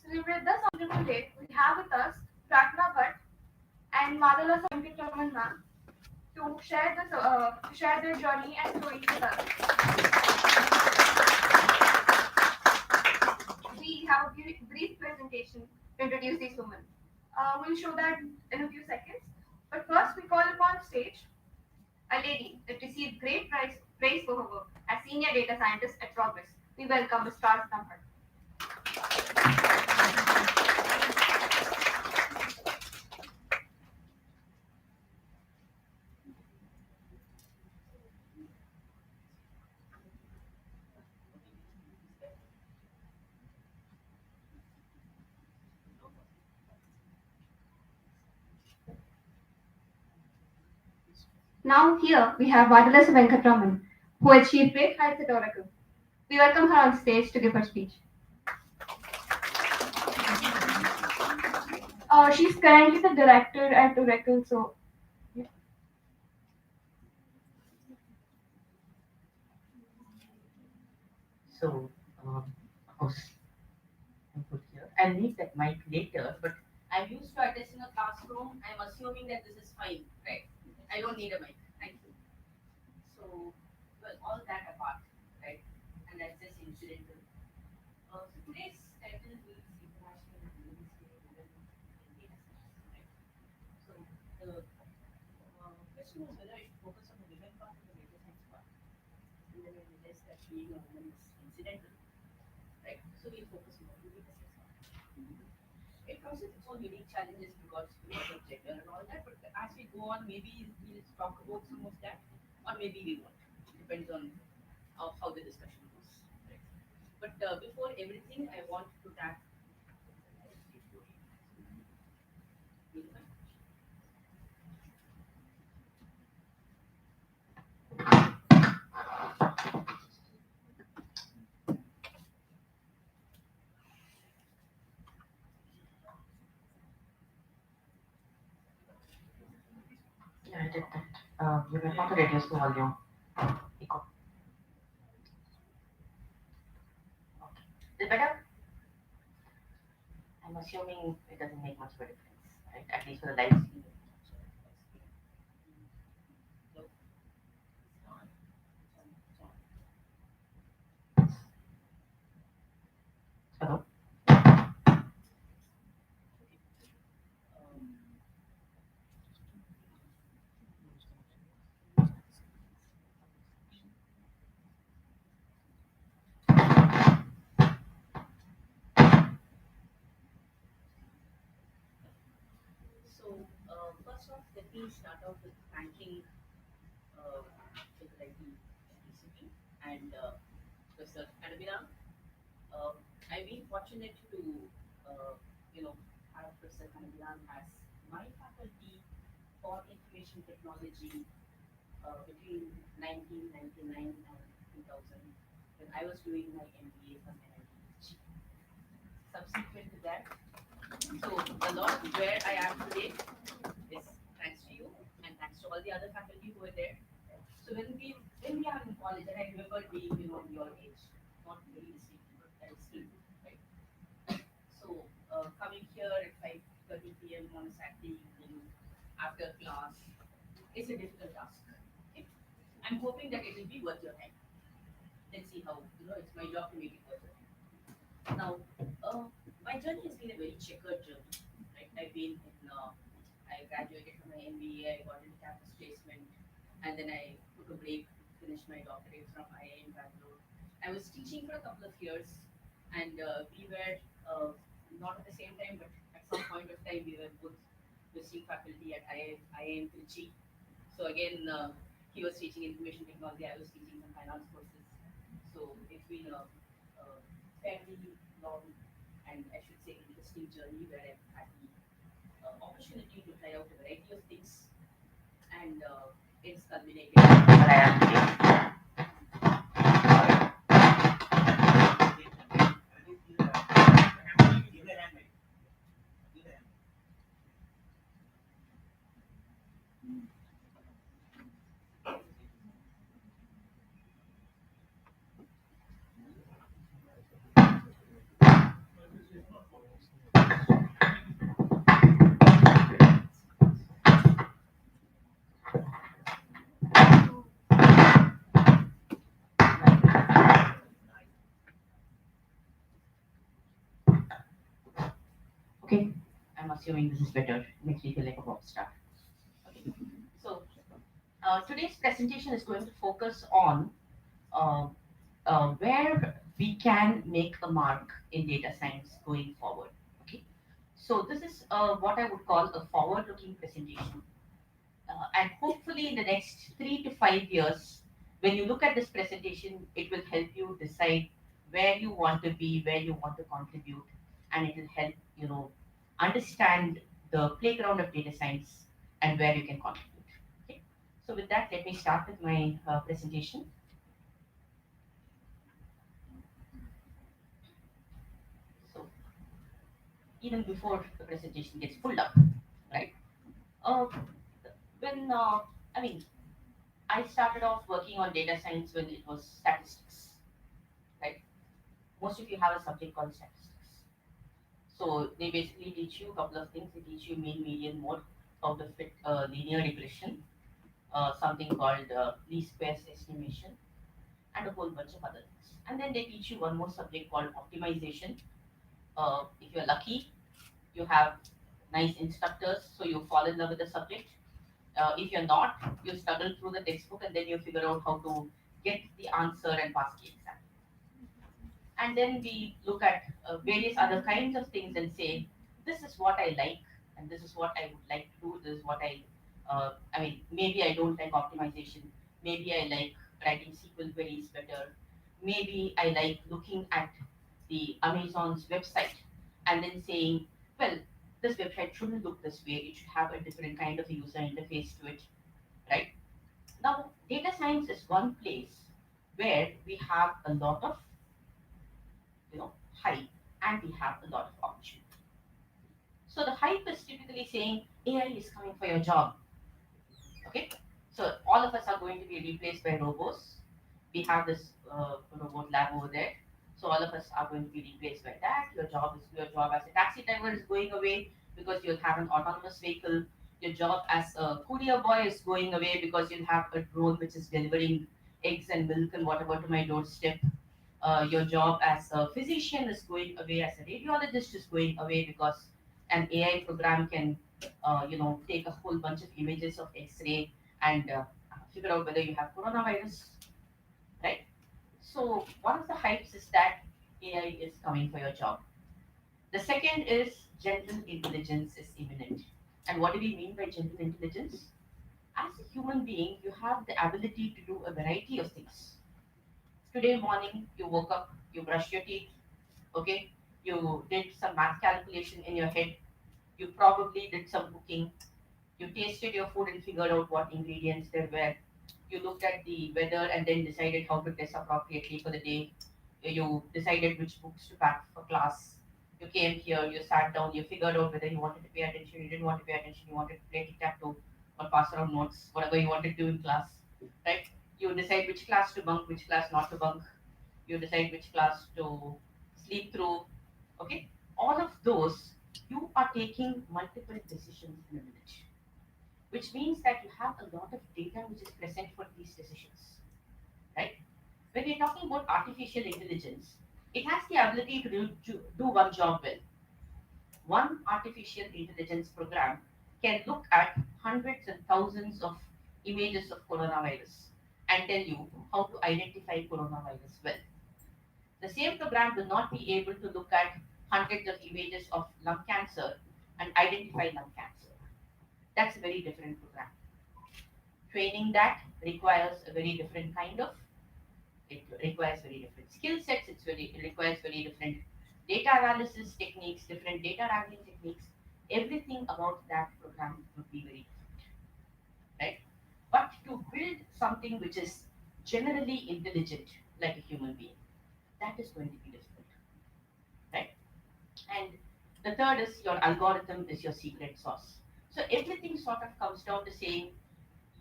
With this wonderful day, we have with us Pratna Bhatt and Madala Sankatraman ma'am to share their journey and stories with us. We have a brief presentation to introduce these women. We'll show that in a few seconds. But first, we call upon stage a lady that received great praise for her work as senior data scientist at Progress. We welcome Ms. Pratna Bhatt. Now here we have Vadala Venkatraman, who achieved great heights at Oracle. We welcome her on stage to give her speech. She's currently the director at Oracle, so yeah. So, of course, I'm put here. I'll need that mic later, but I'm used to addressing a classroom. I'm assuming that this is fine, right? I don't need a mic. Thank you. So, well, all that apart, right? And that's just incidental. So today's title is International Women's Day Women in Data Science, right? So the question was whether I should focus on the women part or the data science part. And then I realized that being a woman is incidental, right? So we'll focus more on the data science part. It comes with its own unique challenges because of gender and all that. But as we go on, maybe we'll talk about some of that, or maybe we won't. Depends on how the discussion goes. Right? But before everything, I want to tap. Yeah, I did that. You may want to reduce the volume. Echo. Okay. Is it better? I'm assuming it doesn't make much of a difference, right? At least for the live stream. No. Hello? Um, So, first off, let me start off with thanking IIIT recently and Professor Kadabina. I've been fortunate to, uh, have Professor Kadabina as my faculty for information technology between 1999 and 2000 when I was doing my MBA from IIT. Subsequent to that, so a lot of where I am today is thanks to you and thanks to all the other faculty who were there. So when we are in college, and I remember being your age, not very distinctly, but that is still right. So coming here at 5:30 p.m. on a Saturday evening after class is a difficult task. Okay? I'm hoping that it will be worth your time. Let's see how it's my job to make it worth your time. Now, my journey has been a very checkered journey. Right? I graduated from my MBA, I got into campus placement, and then I took a break, finished my doctorate from IIM Bangalore. I was teaching for a couple of years, and we were not at the same time, but at some point of time, we were both visiting faculty at IIM Trichy. So again, he was teaching information technology, I was teaching some finance courses. So it's been a fairly long and I should say interesting journey where I've had the opportunity to try out a variety of things and it's culminated where I am today. Okay, I'm assuming this is better. Makes me feel like a rock star. Okay, so today's presentation is going to focus on uh, where we can make a mark in data science going forward. Okay, so this is what I would call a forward-looking presentation, and hopefully in the next 3 to 5 years, when you look at this presentation, it will help you decide where you want to be, where you want to contribute, and it will help understand the playground of data science and where you can contribute. Okay, so with that, let me start with my presentation. So even before the presentation gets pulled up, right? Uh, when I mean, I started off working on data science when it was statistics, right? Most of you have a subject called statistics. So they basically teach you a couple of things. They teach you mean, median, mode, how to fit linear regression, something called least squares estimation, and a whole bunch of other things. And then they teach you one more subject called optimization. If you're lucky, you have nice instructors, so you fall in love with the subject. If you're not, you struggle through the textbook and then you figure out how to get the answer and pass the exam. And then we look at various other kinds of things and say, this is what I like, and this is what I would like to do. This is what I mean, maybe I don't like optimization. Maybe I like writing SQL queries better. Maybe I like looking at the Amazon's website and then saying, well, this website shouldn't look this way. It should have a different kind of user interface to it, right? Now, data science is one place where we have a lot of hype, and we have a lot of opportunity. So the hype is typically saying AI is coming for your job. Okay, so all of us are going to be replaced by robots. We have this robot lab over there. So all of us are going to be replaced by that. Your job as a taxi driver is going away because you'll have an autonomous vehicle. Your job as a courier boy is going away because you'll have a drone which is delivering eggs and milk and whatever to my doorstep. Your job as a physician is going away, as a radiologist is going away because an AI program can, take a whole bunch of images of X-ray and figure out whether you have coronavirus, right? So one of the hypes is that AI is coming for your job. The second is general intelligence is imminent. And what do we mean by general intelligence? As a human being, you have the ability to do a variety of things. Today morning, you woke up, you brushed your teeth, okay? You did some math calculation in your head. You probably did some cooking. You tasted your food and figured out what ingredients there were. You looked at the weather and then decided how to dress appropriately for the day. You decided which books to pack for class. You came here, you sat down, you figured out whether you wanted to pay attention, you didn't want to pay attention, you wanted to play tic-tac-toe or pass around notes, whatever you wanted to do in class, right? You decide which class to bunk, which class not to bunk. You decide which class to sleep through. Okay, all of those, you are taking multiple decisions in a minute, which means that you have a lot of data which is present for these decisions, right? When we're talking about artificial intelligence, it has the ability to do one job well. One artificial intelligence program can look at hundreds and thousands of images of coronavirus and tell you how to identify coronavirus well. The same program will not be able to look at hundreds of images of lung cancer and identify lung cancer. That's a very different program. Training that requires a very different kind of, it requires very different skill sets, it requires very different data analysis techniques, different data wrangling techniques. Everything about that program would be very different, right? But to build something which is generally intelligent like a human being, that is going to be difficult, right? And the third is your algorithm is your secret sauce. So everything sort of comes down to saying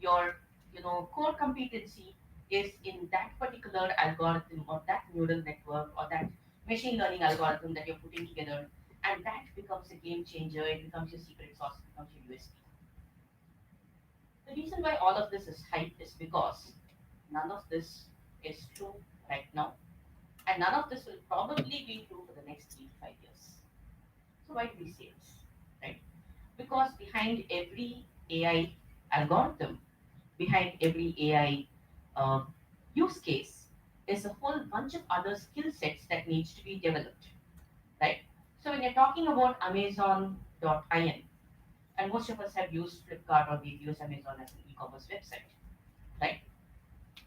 your core competency is in that particular algorithm or that neural network or that machine learning algorithm that you're putting together. and that becomes a game changer. It becomes your secret sauce, it becomes your USP. The reason why all of this is hype is because none of this is true right now, and none of this will probably be true for the next 3 to 5 years. So why do we say this? Right? Because behind every AI algorithm, behind every AI use case, is a whole bunch of other skill sets that needs to be developed. Right? So when you're talking about Amazon.in, and most of us have used Flipkart or we've used Amazon as an e-commerce website, right?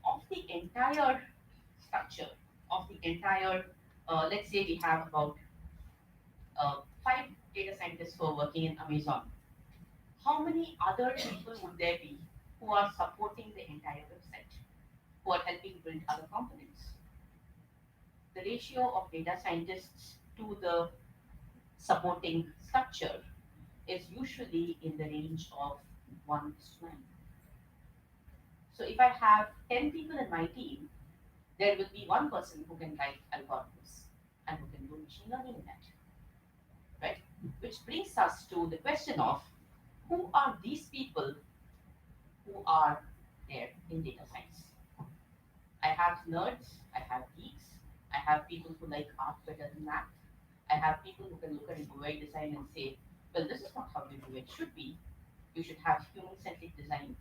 Of the entire structure, of the entire, let's say we have about 5 data scientists who are working in Amazon. How many other people would there be who are supporting the entire website, who are helping build other components? The ratio of data scientists to the supporting structure is usually in the range of 1:9. So if I have 10 people in my team, there will be one person who can write algorithms and who can do machine learning in that, right? Which brings us to the question of who are these people who are there in data science? I have nerds, I have geeks, I have people who like art better than math, I have people who can look at a UI design and say, well, this is not how you do it, should be. You should have human centric design.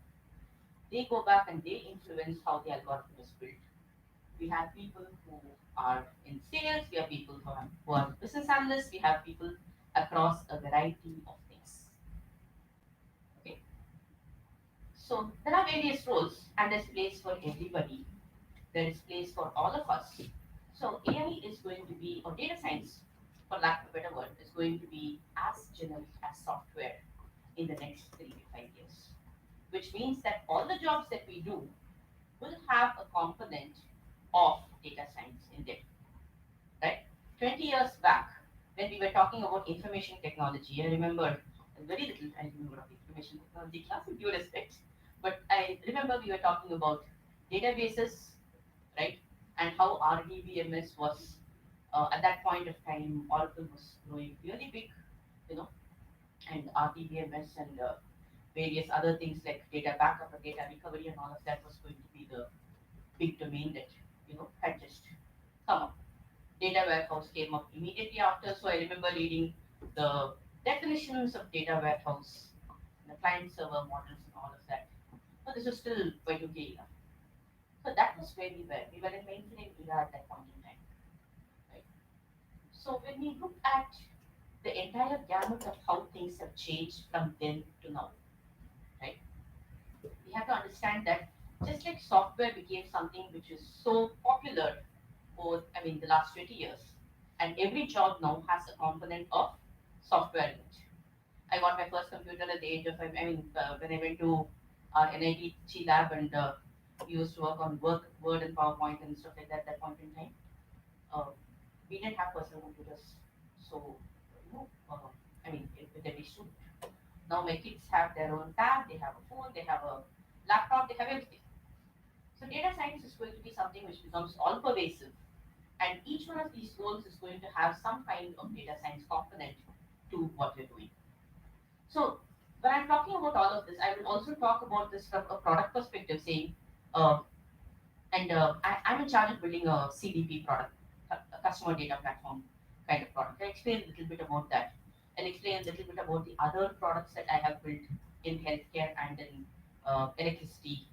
They go back and they influence how the algorithm is built. We have people who are in sales, we have people who are business analysts, we have people across a variety of things. Okay, so there are various roles, and there's place for everybody. There is place for all of us. So AI is going to be, or data science, for lack of a better word, is going to be as generic as software in the next 3 to 5 years. Which means that all the jobs that we do will have a component of data science in them, right? 20 years back, when we were talking about information technology, I remember very little I remember of information technology class with due respect, but I remember we were talking about databases, right? And how RDBMS was, at that point of time, Oracle was growing really big, you know, and RDBMS and various other things like data backup and data recovery and all of that was going to be the big domain that had just come up. Data warehouse came up immediately after, so I remember reading the definitions of data warehouse, the client server models and all of that. But this was still Y2K era. So that was where we were. We were in mainframe era at that point in time. Right? So when we look at the entire gamut of how things have changed from then to now, right? We have to understand that just like software became something which is so popular over, I mean, the last 20 years, and every job now has a component of software in it. I got my first computer at the age of, I mean, when I went to our NIT lab and we used to work on Word and PowerPoint and stuff like that at that point in time. Uh, we didn't have personal computers, so I mean, with every student. Now my kids have their own tab, they have a phone, they have a laptop, they have everything. So data science is going to be something which becomes all pervasive, and each one of these roles is going to have some kind of data science component to what you're doing. So when I'm talking about all of this, I will also talk about this from a product perspective, saying, uh, and I'm in charge of building a CDP product, a customer data platform kind of product. I'll explain a little bit about that. I'll explain a little bit about the other products that I have built in healthcare and in electricity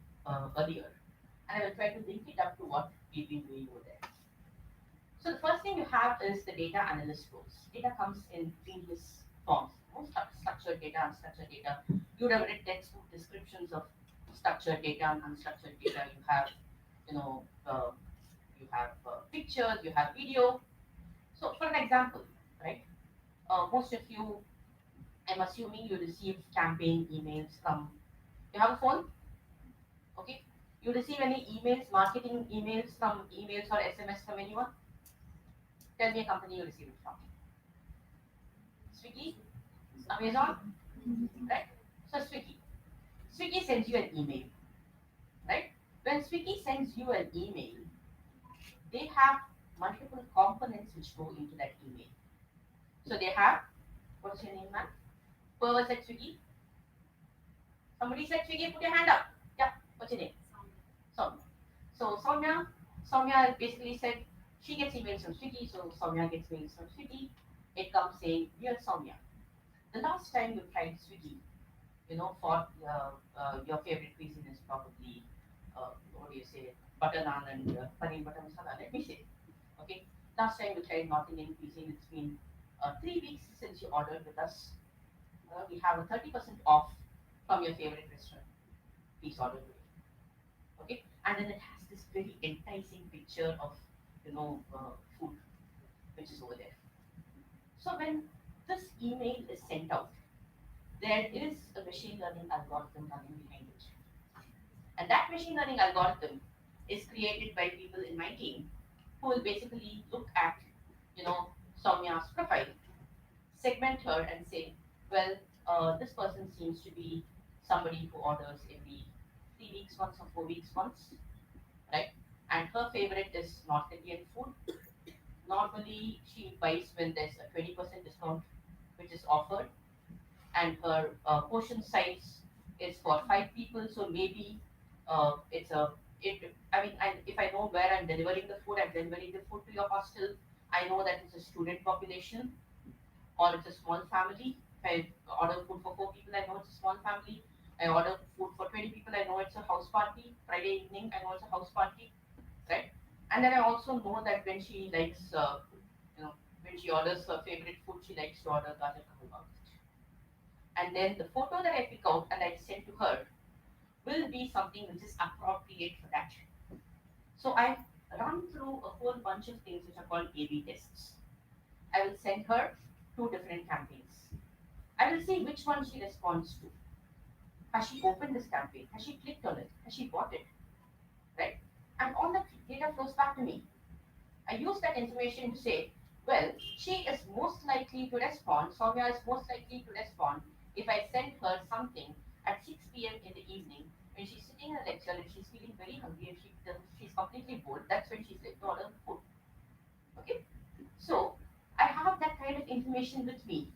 earlier. And I will try to link it up to what we've been doing over there. So the first thing you have is the data analyst roles. Data comes in various forms, structured data, unstructured data. You would have read textbook descriptions of structured data and unstructured data. You have pictures, you have video. So for an example, right? Most of you, I'm assuming you receive campaign emails from. You have a phone, okay? You receive any emails, marketing emails from emails or SMS from anyone? Tell me a company you receive it from. Swiggy, Amazon, right? So Swiggy sends you an email, right? When Swiggy sends you an email, they have multiple components which go into that email. So they have, what's your name, ma'am? Whoever said Swiggy? Somebody said Swiggy, put your hand up. Yeah, what's your name? Soumya. So Soumya basically said she gets emails from Swiggy, so Soumya gets emails from Swiggy. It comes saying, dear Soumya, the last time you tried Swiggy, for your favorite cuisine is probably, what do you say, butter naan and paneer butter masala. Let me say, okay, last time you tried North Indian cuisine, it's been 3 weeks since you ordered with us. We have a 30% off from your favorite restaurant. Please order today. Okay, and then it has this very enticing picture of food which is over there. So when this email is sent out, there is a machine learning algorithm running behind it, and that machine learning algorithm is created by people in my team who will basically look at you know Soumya's profile, segment her and say, well, this person seems to be somebody who orders every 3 weeks once or 4 weeks once, right? And her favorite is North Indian food. Normally, she buys when there's a 20% discount which is offered, and her portion size is for 5 people. So maybe it's a it. I mean, if I know where I'm delivering the food, I'm delivering the food to your hostel. I know that it's a student population or it's a small family. If I order food for 4 people, I know it's a small family. I order food for 20 people, I know it's a house party. Friday evening, I know it's a house party, right? And then I also know that when she likes, when she orders her favorite food, she likes to order gajar ka halwa. And then the photo that I pick out and I send to her will be something which is appropriate for that. So I run through a whole bunch of things which are called A/B tests. I will send her two different campaigns. I will see which one she responds to. Has she opened this campaign? Has she clicked on it? Has she bought it? Right? And all that data flows back to me. I use that information to say, well, she is most likely to respond, Soumya is most likely to respond if I send her something at 6 p.m. in the evening when she's sitting in a lecture and she's feeling very hungry and she's completely bored. That's when she's like to order food. Okay? So I have that kind of information with me.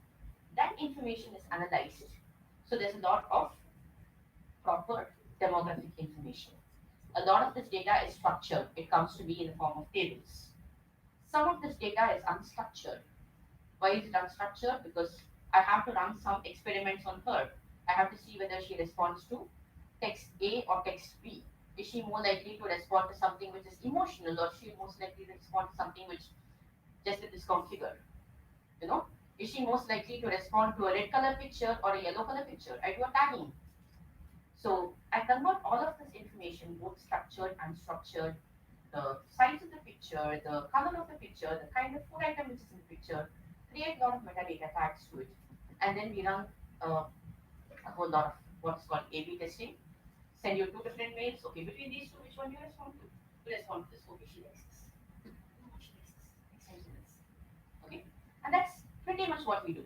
That information is analyzed. So there's a lot of proper demographic information. A lot of this data is structured. It comes to me in the form of tables. Some of this data is unstructured. Why is it unstructured? Because I have to run some experiments on her. I have to see whether she responds to text A or text B. Is she more likely to respond to something which is emotional, or is she most likely to respond to something which just a discount figure? You know, is she most likely to respond to a red color picture or a yellow color picture? I do a tagging. So I convert all of this information, both structured and unstructured, the size of the picture, the color of the picture, the kind of food item which is in the picture, create a lot of metadata tags to it. And then we run a whole lot of what's called A/B testing. Send you two different mails. Okay, between these two, which one do you respond to? You respond to this. Okay, she likes this. No, she likes this. Extend to this. Okay, and that's pretty much what we do.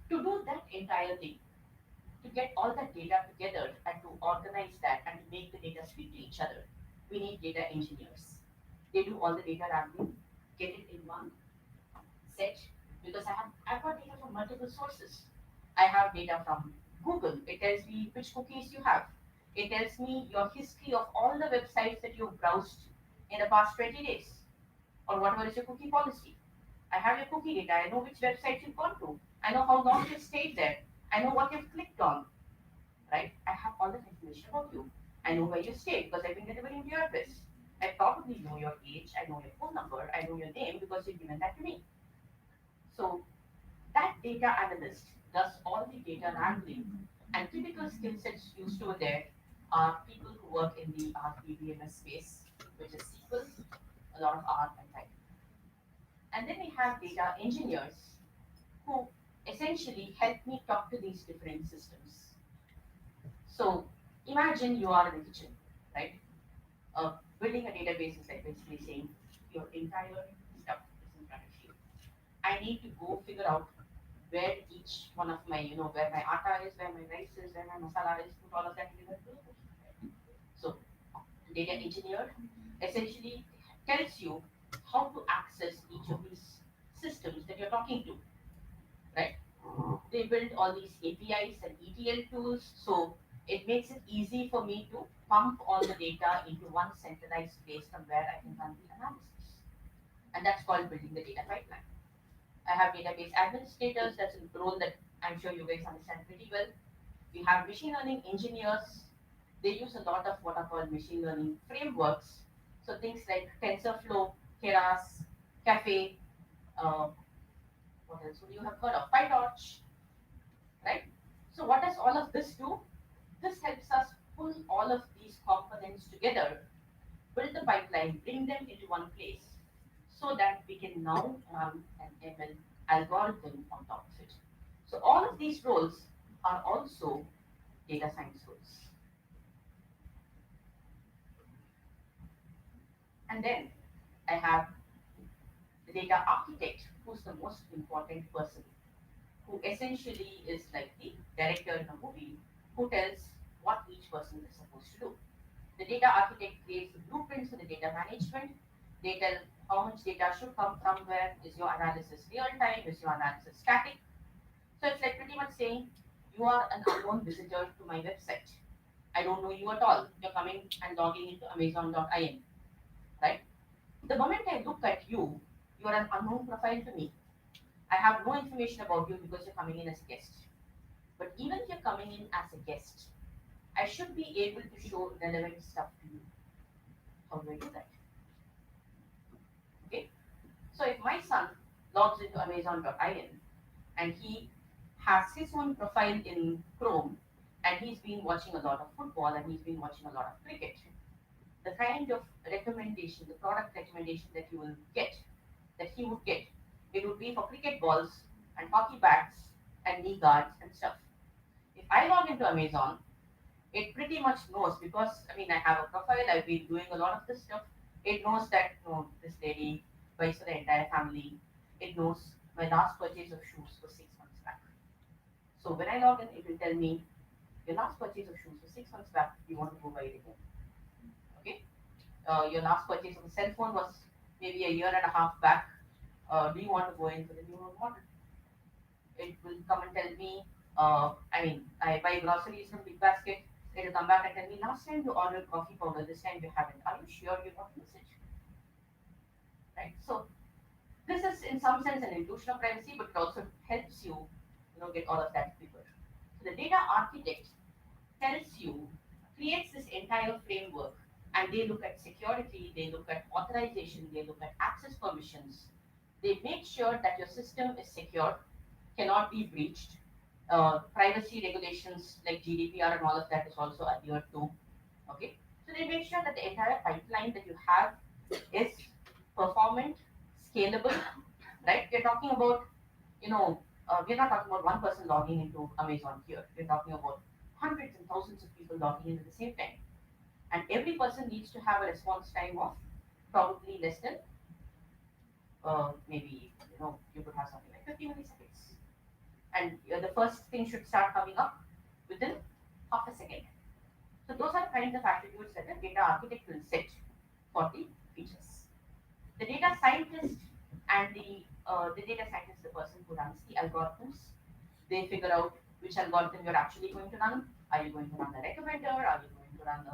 To do that entire thing, to get all that data together and to organize that and to make the data speak to each other, we need data engineers. They do all the data wrapping, get it in one set, because I've got data from multiple sources. I have data from Google. It tells me which cookies you have. It tells me your history of all the websites that you've browsed in the past 20 days, or whatever is your cookie policy. I have your cookie data. I know which websites you've gone to. I know how long you've stayed there. I know what you've clicked on, right? I have all that information about you. I know where you stay because I've been delivering to your address. I probably know your age. I know your phone number. I know your name because you've given that to me. So that data analyst does all the data wrangling, and typical skill sets used over there are people who work in the RPBMS space, which is SQL, a lot of R and Python. And then we have data engineers who essentially help me talk to these different systems. So imagine you are in the kitchen, right? Building a database is like basically saying your entire stuff is in front of you. I need to go figure out where each one of my, where my atta is, where my rice is, where my masala is, put all of that together. So data engineer essentially tells you how to access each of these systems that you're talking to. They build all these APIs and ETL tools, so it makes it easy for me to pump all the data into one centralized place from where I can run the analysis. And that's called building the data pipeline. I have database administrators, that's a role that I'm sure you guys understand pretty well. We have machine learning engineers. They use a lot of what are called machine learning frameworks. So things like TensorFlow, Keras, Cafe, uh, what else would you have heard of? PyTorch, right? So what does all of this do? This helps us pull all of these components together, build the pipeline, bring them into one place so that we can now run an ML algorithm on top of it. So all of these roles are also data science roles. And then I have the data architect, who's the most important person, who essentially is like the director in a movie who tells what each person is supposed to do. The data architect creates the blueprints for the data management. They tell how much data should come from where, is your analysis real time, is your analysis static. So it's like pretty much saying, you are an unknown visitor to my website. I don't know you at all. You're coming and logging into Amazon.in, right? The moment I look at you, you are an unknown profile to me. I have no information about you because you're coming in as a guest. But even if you're coming in as a guest, I should be able to show relevant stuff to you. How do I do that? Okay. So if my son logs into Amazon.in and he has his own profile in Chrome and he's been watching a lot of football and he's been watching a lot of cricket, the kind of recommendation, the product recommendation that you will get, that he would get, it would be for cricket balls and hockey bats and knee guards and stuff. If I log into Amazon, it pretty much knows because I mean I have a profile, I've been doing a lot of this stuff. It knows that this lady buys for the entire family. It knows my last purchase of shoes was 6 months back. So when I log in, it will tell me your last purchase of shoes was 6 months back. You want to go buy it again. Okay. Your last purchase of a cell phone was maybe a year and a half back. Do you want to go in for the new model? It will come and tell me, I buy groceries from Big Basket. It will come back and tell me, last time you ordered coffee powder, this time you haven't. Are you sure you want to use it? Right? So this is in some sense an illusion of privacy, but it also helps you, get all of that quicker. So the data architect tells you, creates this entire framework, and they look at security, they look at authorization, they look at access permissions. They make sure that your system is secure, cannot be breached. Privacy regulations like GDPR and all of that is also adhered to. Okay, so they make sure that the entire pipeline that you have is performant, scalable, right? We're talking about, we're not talking about one person logging into Amazon here. We're talking about hundreds and thousands of people logging in at the same time. And every person needs to have a response time of probably less than, maybe, you could have something like 50 milliseconds. And the first thing should start coming up within half a second. So those are kinds of attributes that the data architect will set for the features. The data scientist and the data scientist, the person who runs the algorithms, they figure out which algorithm you're actually going to run. Are you going to run the recommender? Are you going to run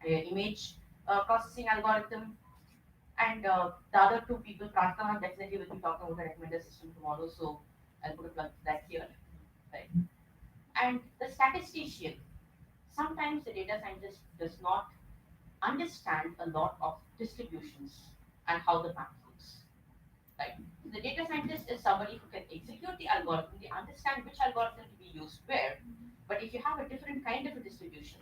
the image processing algorithm? And the other two people, Pratna definitely will be talking about the recommender system tomorrow, so I'll put a plug for that here. Right. And the statistician, sometimes the data scientist does not understand a lot of distributions and how the math works. Right. The data scientist is somebody who can execute the algorithm, they understand which algorithm to be used where. But if you have a different kind of a distribution,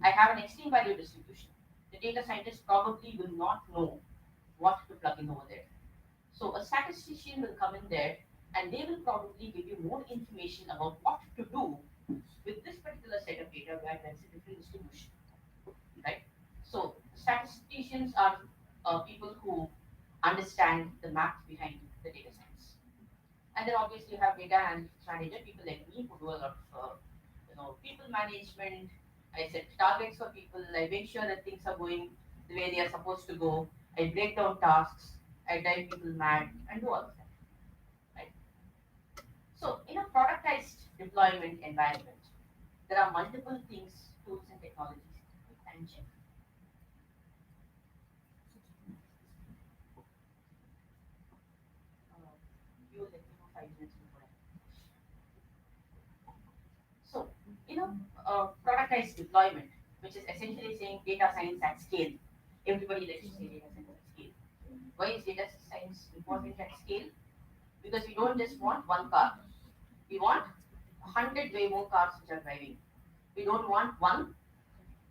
I have an extreme value distribution, the data scientist probably will not know what to plug in over there. So a statistician will come in there and they will probably give you more information about what to do with this particular set of data where there's a different distribution, right? So statisticians are people who understand the math behind the data science. And then obviously you have data analytics manager, people like me who do a lot of people management. I set targets for people. I make sure that things are going the way they are supposed to go. I break down tasks. I drive people mad and do all of that. Right. So in a product deployment environment. There are multiple things, tools and technologies. Quick time check. Uh, you will let me know 5 minutes before. So, productized deployment, which is essentially saying data science at scale. Everybody likes to say data science at scale. Why is data science important at scale? Because we don't just want one car. We want 100 Waymo cars which are driving. We don't want one,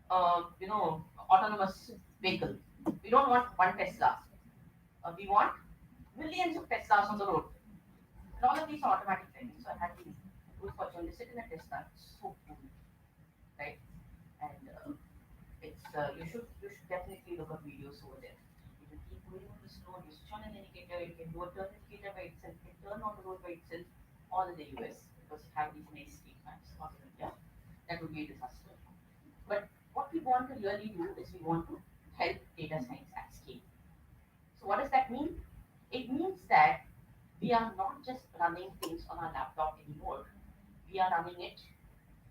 autonomous vehicle. We don't want one Tesla. We want millions of Teslas on the road. And all of these are automatic driving. So I had the good fortune to sit in a Tesla. It's so cool, right? And you should definitely look at videos over there. You can keep going on the road. You switch on an indicator. You can do a turn indicator by itself. You can turn on the road by itself. All in the US because you have these nice street maps. Not in India. That would be a disaster. But what we want to really do is we want to help data science at scale. So what does that mean? It means that we are not just running things on our laptop anymore. We are running it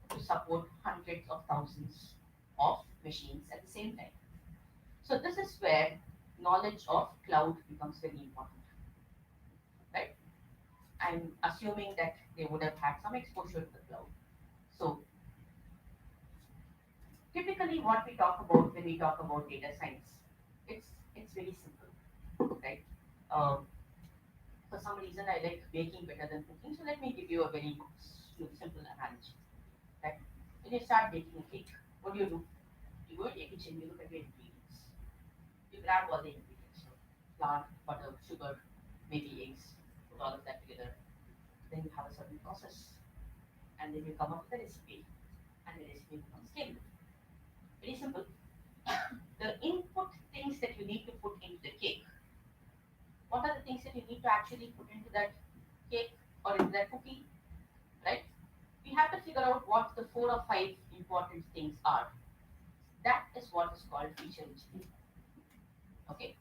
to support hundreds of thousands of machines at the same time. So this is where knowledge of cloud becomes very important, right? I'm assuming that they would have had some exposure to the cloud. So typically what we talk about when we talk about data science, it's very simple, right? Um, for some reason I like baking better than cooking, so let me give you a very simple analogy. Right? When you start baking a cake, what do? You go to your kitchen, you look at the ingredients. You grab all the ingredients, so flour, butter, sugar, maybe eggs, put all of that together. Then you have a certain process, and then you come up with a recipe, and the recipe becomes cake. Very simple. The input things that you need to put into the cake. What are the things that you need to actually put into that cake or into that cookie, right? We have to figure out what the 4 or 5 important things are. That is what is called feature engineering. Okay.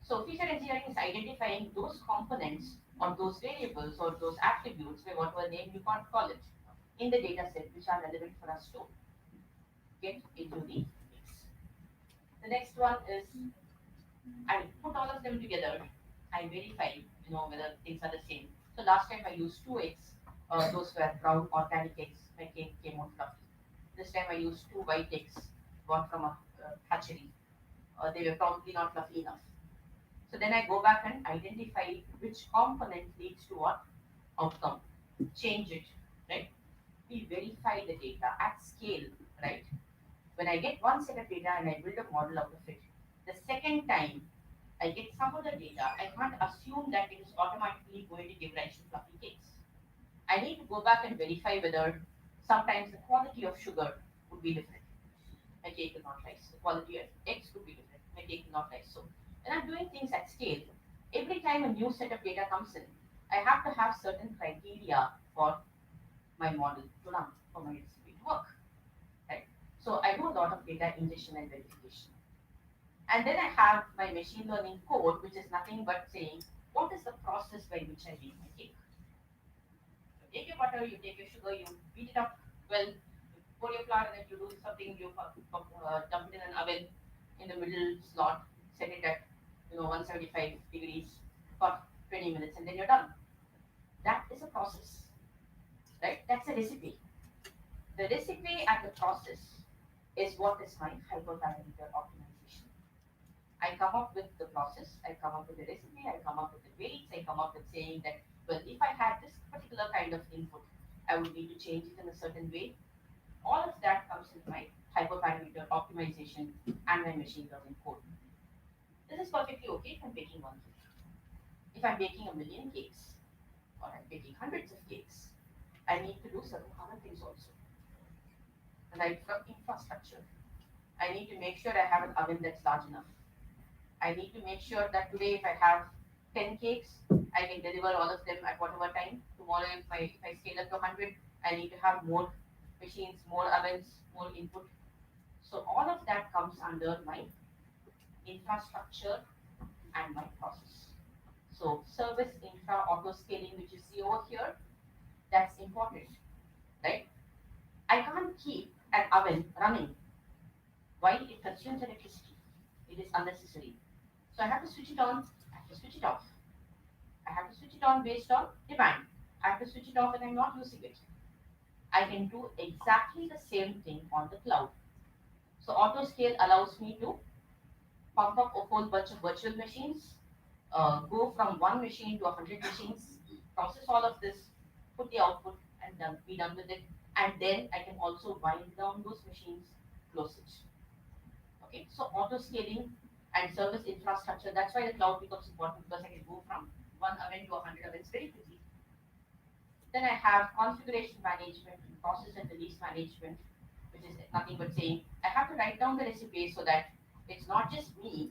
So feature engineering is identifying those components or those variables or those attributes, by whatever name you can't call it, in the data set which are relevant for us to get into the mix. The next one is I put all of them together. I verify, whether things are the same. So last time I used 2 eggs. Those were brown organic eggs. My cake came out fluffy. This time I used 2 white eggs bought from a hatchery. They were probably not fluffy enough. So then I go back and identify which component leads to what outcome. Change it, right? We verify the data at scale, right? When I get one set of data and I build a model out of it, the second time I get some other data, I can't assume that it is automatically going to give rise to fluffy cakes. I need to go back and verify whether sometimes the quality of sugar would be different. My cake will not rise. The quality of eggs could be different. My cake will not rise. So when I'm doing things at scale, every time a new set of data comes in, I have to have certain criteria for my model to run, for my recipe to work. Right? So I do a lot of data ingestion and verification. And then I have my machine learning code, which is nothing but saying, what is the process by which I make my cake? You take your butter, you take your sugar, you beat it up well, you pour your flour in it, you do something, you dump it in an oven in the middle slot, set it at 175 degrees for 20 minutes, and then you're done. That is a process, right? That's a recipe. The recipe and the process is what is my hyperparameter optimization. I come up with the process, I come up with the recipe, I come up with the weights, I come up with saying that, well, if I had this particular kind of input, I would need to change it in a certain way. All of that comes in my hyperparameter optimization and my machine learning code. This is perfectly okay if I'm baking one cake. If I'm baking a million cakes or I'm baking hundreds of cakes, I need to do certain other things also. Right from infrastructure, I need to make sure I have an oven that's large enough. I need to make sure that today if I have 10 cakes, I can deliver all of them at whatever time. Tomorrow if I scale up to 100, I need to have more machines, more ovens, more input. So all of that comes under my infrastructure and my process. So service infra auto scaling, which you see over here, that's important, that oven running. Why? It consumes electricity. It is unnecessary. So I have to switch it on, I have to switch it off. I have to switch it on based on demand. I have to switch it off when I'm not using it. I can do exactly the same thing on the cloud. So auto scale allows me to pump up a whole bunch of virtual machines, go from one machine to 100 machines, process all of this, put the output, and be done with it. And then I can also wind down those machines, close it. Okay, so auto scaling and service infrastructure. That's why the cloud becomes important because I can go from one oven to 100 ovens very quickly. Then I have configuration management, process and release management, which is nothing but saying I have to write down the recipe so that it's not just me.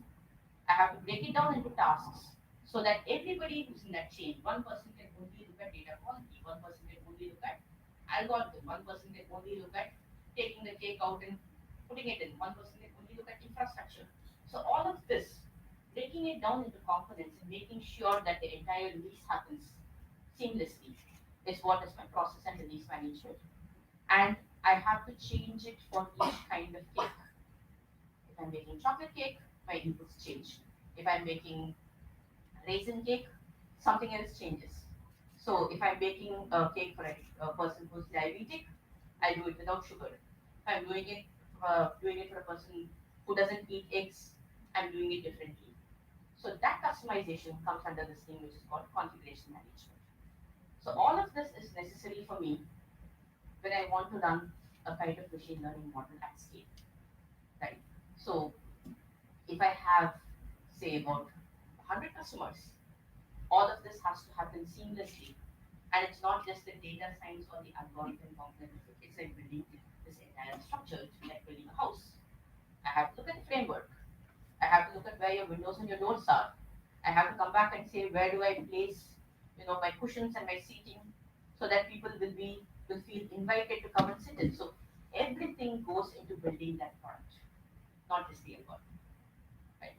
I have to break it down into tasks so that everybody who's in that chain, one person can only look at data quality, one person can only look at algorithm, one person can only look at taking the cake out and putting it in, one person can only look at infrastructure. So all of this, breaking it down into components and making sure that the entire release happens seamlessly is what is my process and release management. And I have to change it for each kind of cake. If I'm making chocolate cake, my inputs change. If I'm making raisin cake, something else changes. So if I'm baking a cake for a person who's diabetic, I do it without sugar. If I'm doing it for a person who doesn't eat eggs, I'm doing it differently. So that customization comes under this thing which is called configuration management. So all of this is necessary for me when I want to run a kind of machine learning model at scale, right? So if I have, say, about 100 customers, all of this has to happen seamlessly. And it's not just the data science or the algorithm component of it. It's like building this entire structure. It's like building a house. I have to look at the framework. I have to look at where your windows and your doors are. I have to come back and say where do I place, my cushions and my seating, so that people will feel invited to come and sit in. So everything goes into building that product, not just the algorithm. Right?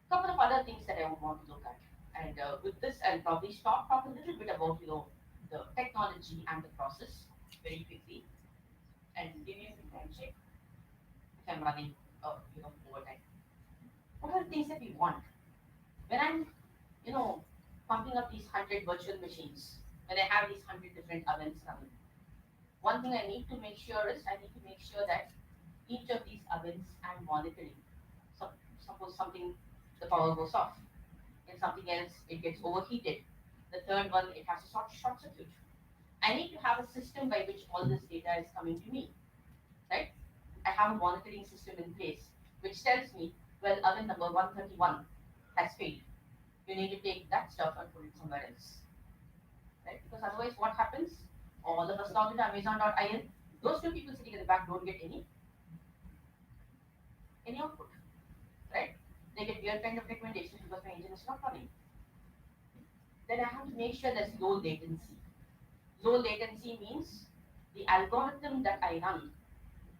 Couple of other things that I would want to look at. And with this, I'll probably stop, talk a little bit about the technology and the process very quickly, and give you a quick time check if I'm running over time. What are the things that we want when I'm you know pumping up these 100 virtual machines? When I have these 100 different ovens running, one thing I need to make sure is I need to make sure that each of these ovens I'm monitoring. So suppose something, the power goes off, and something else it gets overheated. The third one it has a short circuit. I need to have a system by which all this data is coming to me, right? I have a monitoring system in place which tells me, well, oven number 131 has failed. You need to take that stuff and put it somewhere else, right? Because otherwise, what happens? All of us log into Amazon.in. Those two people sitting in the back don't get any output, right? They get weird kind of recommendations because my engine is not running. Then I have to make sure there's low latency. Low latency means the algorithm that I run,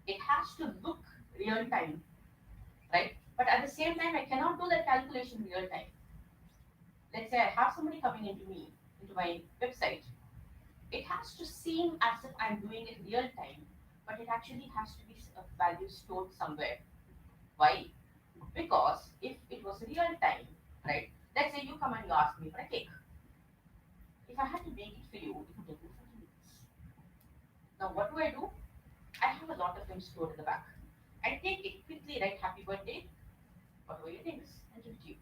it has to look real time, right? But at the same time, I cannot do that calculation real time. Let's say I have somebody coming into my website. It has to seem as if I'm doing it real time, but it actually has to be a value stored somewhere. Why? Because if it was real time, right? Let's say you come and you ask me for a cake. If I had to make it for you, it would take me 30 minutes. Now, what do? I have a lot of them stored in the back. I take it quickly, write happy birthday, whatever your name is, and give it to you.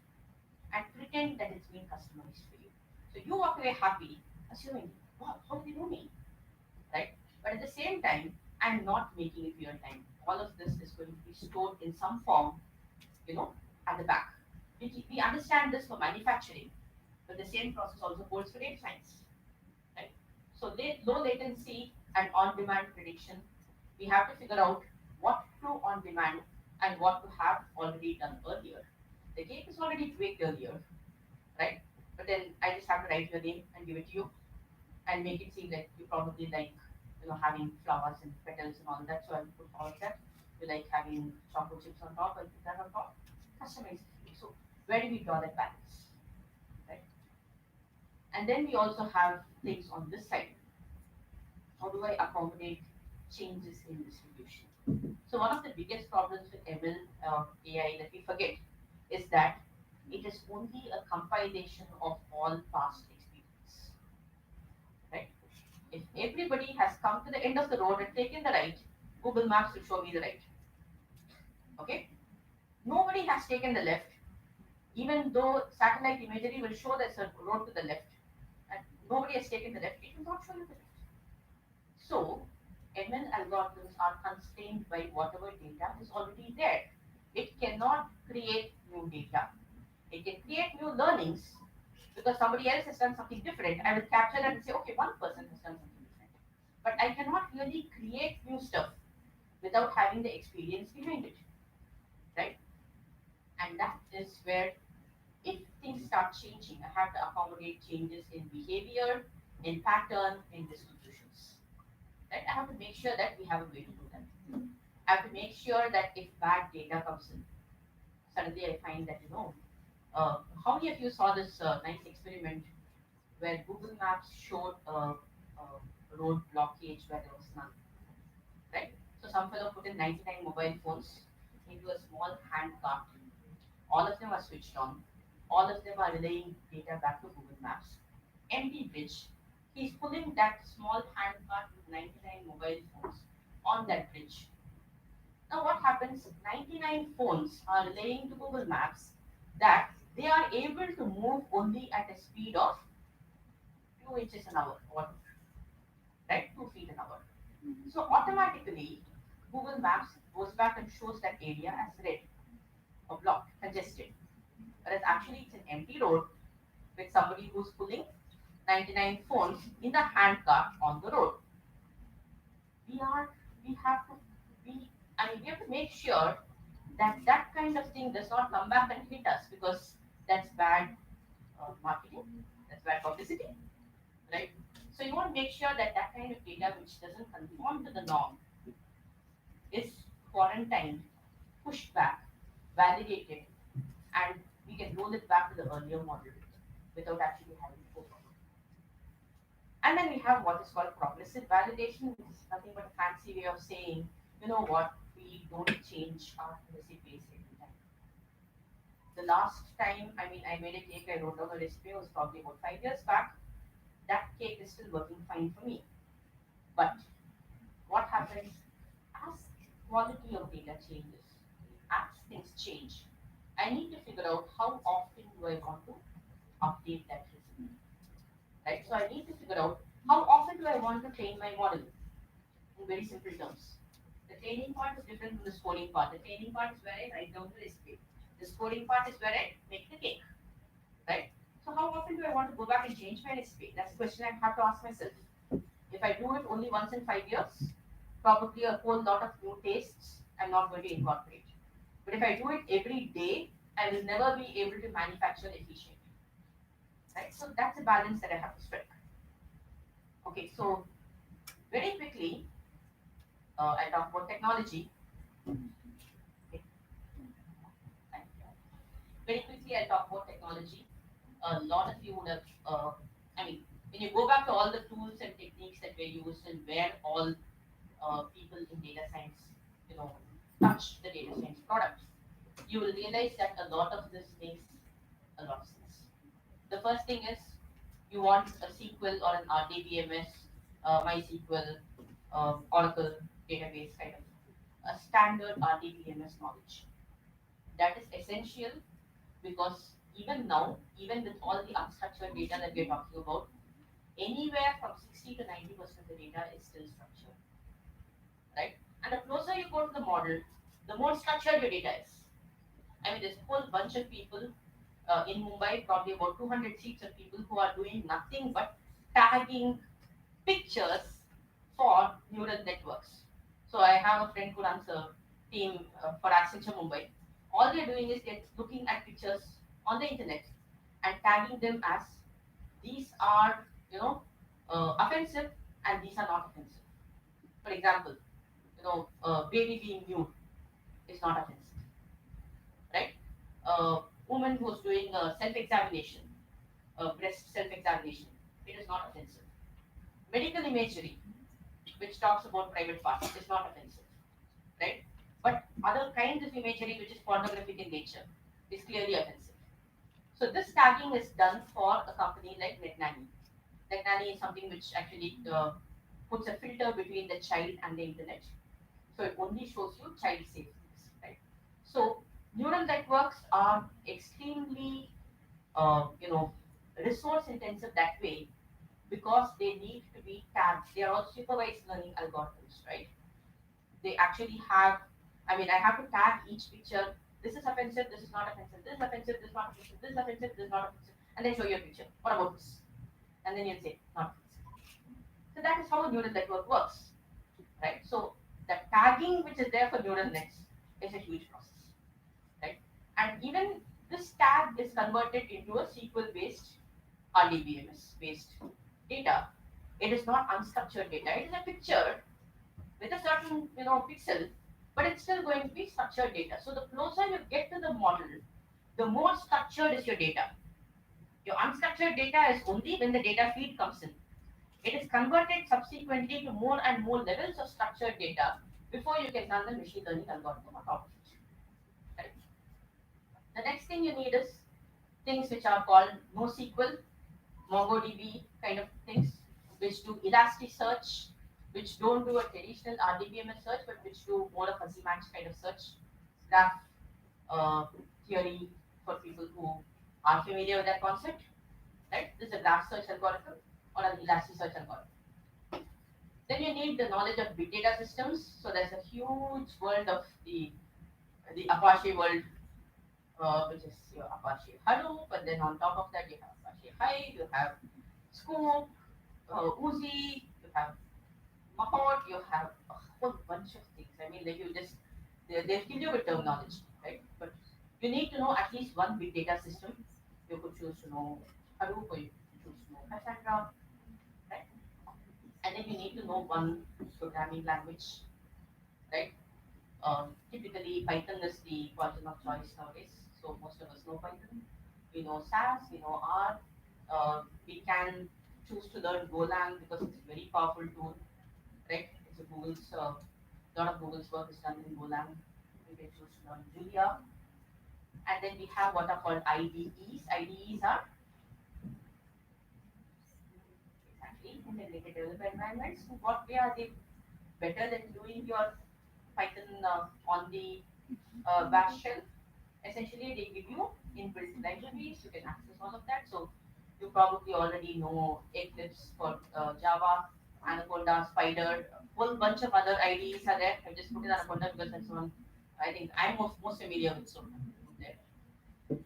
And pretend that it's been customized for you. So you walk away happy, assuming, wow, how did they know me? Right? But at the same time, I'm not making it real time. All of this is going to be stored in some form, at the back. We understand this for manufacturing, but the same process also holds for data science. Right? So low latency and on-demand prediction, we have to figure out what to do on demand and what to have already done earlier. The cake is already baked earlier, right? But then I just have to write your name and give it to you and make it seem like you probably like, having flowers and petals and all that. So I'll put all of that. You like having chocolate chips on top, I'll put that on top. Customize it for you. So where do we draw that balance, right? And then we also have things on this side. How do I accommodate changes in distribution? So one of the biggest problems with ML AI that we forget is that it is only a compilation of all past experience, right? If everybody has come to the end of the road and taken the right, Google Maps will show me the right. Okay? Nobody has taken the left, even though satellite imagery will show there's a road to the left, and nobody has taken the left, it will not show you the left. So, ML algorithms are constrained by whatever data is already there. It cannot create new data. It can create new learnings because somebody else has done something different. I will capture that and say, okay, one person has done something different. But I cannot really create new stuff without having the experience behind it, right? And that is where, if things start changing, I have to accommodate changes in behavior, in pattern, in distributions. Right? I have to make sure that we have a way to do that. I have to make sure that if bad data comes in, suddenly I find that, how many of you saw this nice experiment where Google Maps showed a road blockage where there was none, right? So some fellow put in 99 mobile phones into a small hand cart. All of them are switched on. All of them are relaying data back to Google Maps. Empty bridge. He's pulling that small hand cart with 99 mobile phones on that bridge. Now what happens? 99 phones are relaying to Google Maps that they are able to move only at a speed of 2 inches an hour, or right, 2 feet an hour. So automatically, Google Maps goes back and shows that area as red or blocked, congested. Whereas actually it's an empty road with somebody who's pulling 99 phones in the hand cart on the road. We are, we have to be, I mean, we have to make sure that that kind of thing does not come back and hit us because that's bad marketing, that's bad publicity, right? So you want to make sure that that kind of data which doesn't conform to the norm is quarantined, pushed back, validated, and we can roll it back to the earlier model without actually having to go forward. And then we have what is called progressive validation, which is nothing but a fancy way of saying, you know what, we don't change our recipe base every time. The last time, I mean, I made a cake, I wrote down a recipe, was probably about 5 years back. That cake is still working fine for me. But what happens as quality of data changes, as things change, I need to figure out how often do I want to update that recipe, right? So I need to figure out how often do I want to train my model in very simple terms. The training part is different from the scoring part. The training part is where I write down the recipe. The scoring part is where I make the cake, right? So how often do I want to go back and change my recipe? That's the question I have to ask myself. If I do it only once in 5 years, probably a whole lot of new tastes I'm not going to incorporate. But if I do it every day, I will never be able to manufacture efficiently. Right? So that's a balance that I have to strike. Okay, so very quickly, I'll talk about technology. Okay. Very quickly, I'll talk about technology. A lot of you would have, I mean, when you go back to all the tools and techniques that were used and where all people in data science, you know, touch the data science products, you will realize that a lot of this makes a lot of sense. The first thing is you want a SQL or an RDBMS, MySQL, Oracle database kind of a standard RDBMS knowledge. That is essential because even now, even with all the unstructured data that we're talking about, anywhere from 60 to 90% of the data is still structured, right? And the closer you go to the model, the more structured your data is. I mean, there's a whole bunch of people in Mumbai, probably about 200 seats of people who are doing nothing but tagging pictures for neural networks. So I have a friend who runs a team for Accenture Mumbai. All they're doing is they're looking at pictures on the internet and tagging them as these are, offensive and these are not offensive. For example, baby being nude is not offensive, right? Woman who's doing a self-examination, breast self-examination, it is not offensive. Medical imagery, which talks about private parts, is not offensive, right? But other kinds of imagery which is pornographic in nature is clearly offensive. So this tagging is done for a company like NetNanny. NetNanny is something which actually puts a filter between the child and the internet. So it only shows you child safe things, right? So neural networks are extremely, you know, resource intensive that way because they need to be tagged. They are all supervised learning algorithms, right? They actually have, I mean, I have to tag each picture. This is offensive, this is not offensive, this is offensive, this is not offensive, this is offensive, this is not offensive, and then show you a picture. What about this? And then you'll say, not offensive. So that is how a neural network works, right? So the tagging which is there for neural nets is a huge process, right? And even this tag is converted into a SQL based RDBMS based data. It is not unstructured data. It is a picture with a certain pixel, but it's still going to be structured data. So the closer you get to the model, the more structured is your data. Your unstructured data is only when the data feed comes in. It is converted subsequently to more and more levels of structured data before you can run the machine learning algorithm on top of it. Right? The next thing you need is things which are called NoSQL, MongoDB kind of things, which do Elasticsearch, which don't do a traditional RDBMS search, but which do more of a fuzzy match kind of search, graph uh, theory for people who are familiar with that concept. Right? This is a graph search algorithm or an Elasticsearch algorithm. Then you need the knowledge of big data systems. So there's a huge world of the Apache world, which is your Apache Hadoop, and then on top of that you have Apache Hive, you have Scoop, Uzi, you have Mahot, you have a whole bunch of things. I mean, like you just they'll kill you with terminology, right? But you need to know at least one big data system. You could choose to know Hadoop, or you could choose to know Cassandra, right? And then you need to know one programming language, right? Typically, Python is the version of choice nowadays. So most of us know Python. We know SAS, we know R. We can choose to learn Golang because it's a very powerful tool, right? It's a lot of Google's work is done in Golang. We can choose to learn Julia. And then we have what are called IDEs. IDEs are exactly integrated development environments. So what way are they better than doing your Python on the bash shell? Essentially, they give you inbuilt libraries. You can access all of that. So you probably already know Eclipse for Java, Anaconda, Spider, a whole bunch of other IDEs are there. I just put in Anaconda because that's one I think I'm most familiar with. So there.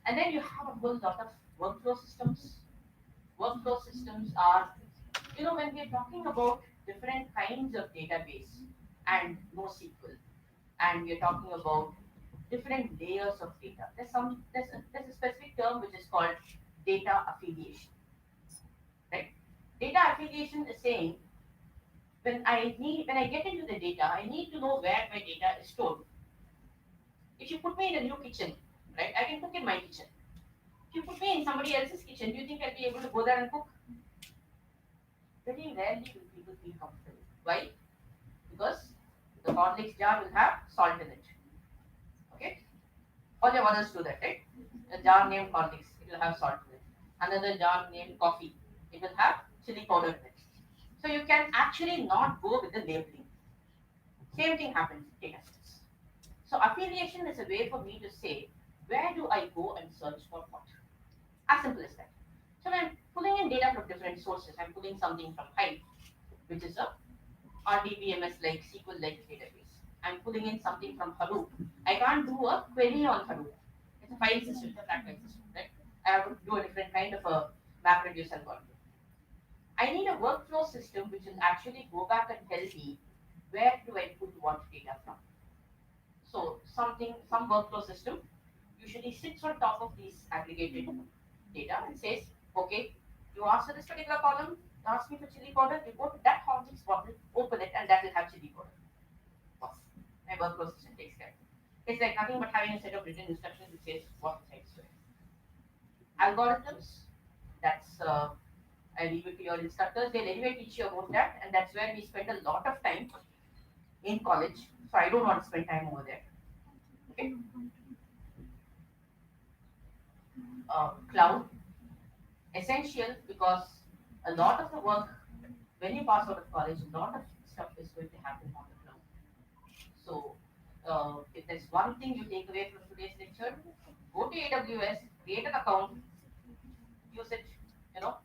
And then you have a whole lot of workflow systems. Workflow systems are, when we're talking about different kinds of database and NoSQL, and we're talking about different layers of data. There's a specific term which is called data affiliation, right? Data affiliation is saying when I get into the data, I need to know where my data is stored. If you put me in a new kitchen, right, I can cook in my kitchen. If you put me in somebody else's kitchen, do you think I'll be able to go there and cook? Very rarely will people feel comfortable. Why? Because the Horlicks jar will have salt in it. Okay? All your mothers do that, right? A jar named Horlicks, it will have salt in it. Another jar named coffee, it will have chili powder in it. So you can actually not go with the labeling. Same thing happens in data sets. So affiliation is a way for me to say where do I go and search for what. As simple as that. So when I'm pulling in data from different sources, I'm pulling something from Hive, which is a RDBMS like SQL like database. I'm pulling in something from Hadoop. I can't do a query on Hadoop. It's a file system, it's a flat file system, right? I have to do a different kind of a map reduce algorithm. I need a workflow system which will actually go back and tell me where do I put what data from. So some workflow system usually sits on top of these aggregated data and says, okay, you asked for this particular column, you asked me for chili powder, you go to that Horlicks bottle, open it, and that will have chili powder. Boss. My workflow system takes care. It's like nothing but having a set of written instructions which says what size to it. Algorithms, that's I leave it to your instructors. They'll anyway teach you about that, and that's where we spend a lot of time in college, so I don't want to spend time over there. Okay. Cloud essential because a lot of the work when you pass out of college, a lot of stuff is going to happen on the cloud. So, if there's one thing you take away from today's lecture, go to AWS, create an account, use it, you know,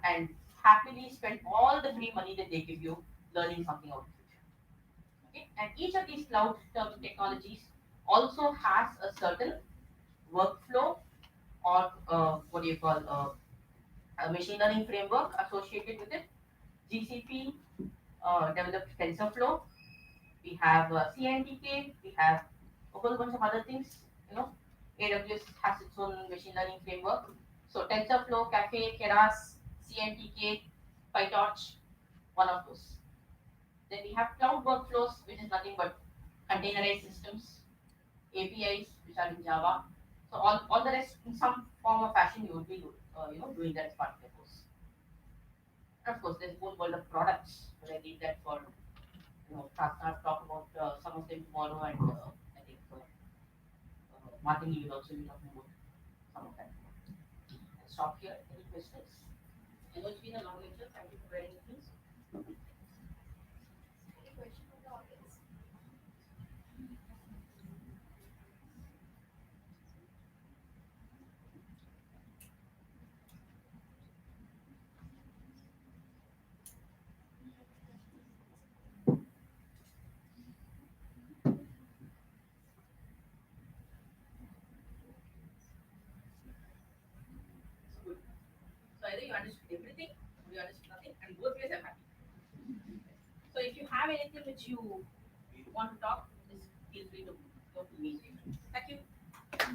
and happily spend all the free money that they give you learning something out of the future. Okay? And each of these cloud technologies also has a certain workflow or what do you call a machine learning framework associated with it. GCP developed TensorFlow. We have CNTK. We have a whole bunch of other things. You know, AWS has its own machine learning framework. So TensorFlow, Cafe, Keras, CNTK, PyTorch, one of those. Then we have cloud workflows, which is nothing but containerized systems, APIs, which are in Java. So all the rest, in some form or fashion, you would be doing that as part of your course. And of course, there's a whole world of products, but I leave that for talk about some of them tomorrow, and I think Martin, you will also be talking about some of them. I'll stop here. Any questions? I know it's been a long lecture. Thank you for bearing with me. Any question from the audience? So good. So either you understood everything or you understood nothing, and both ways I'm happy. So if you have anything which you want to talk, just feel free to talk to me. Thank you. Thank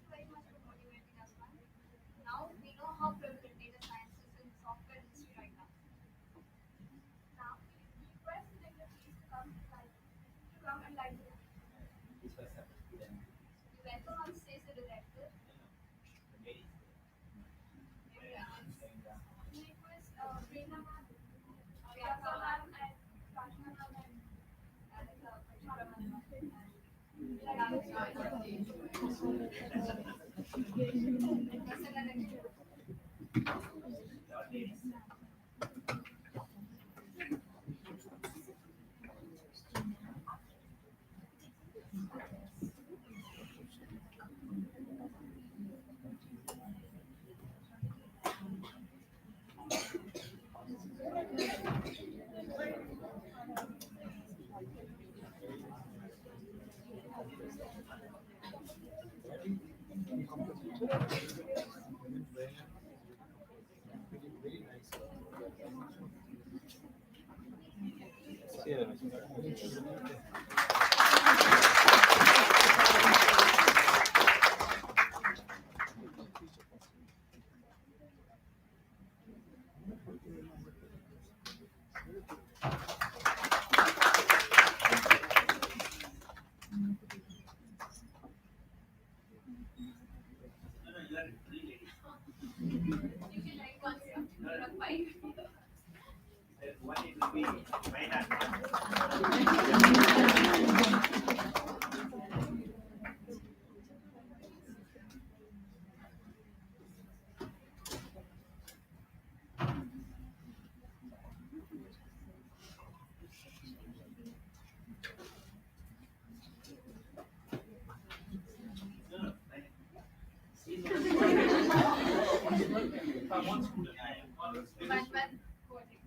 you very much for motivating us, man. Now we know how prevalent data science is in the software industry right now. Now we request the technologies to come and light the lamp. You welcome on stage the director. We request Prerna ma'am, Vyasa ma'am, and Rashna ma'am, and Chara ma'am. You can write one song, not five. But quoting.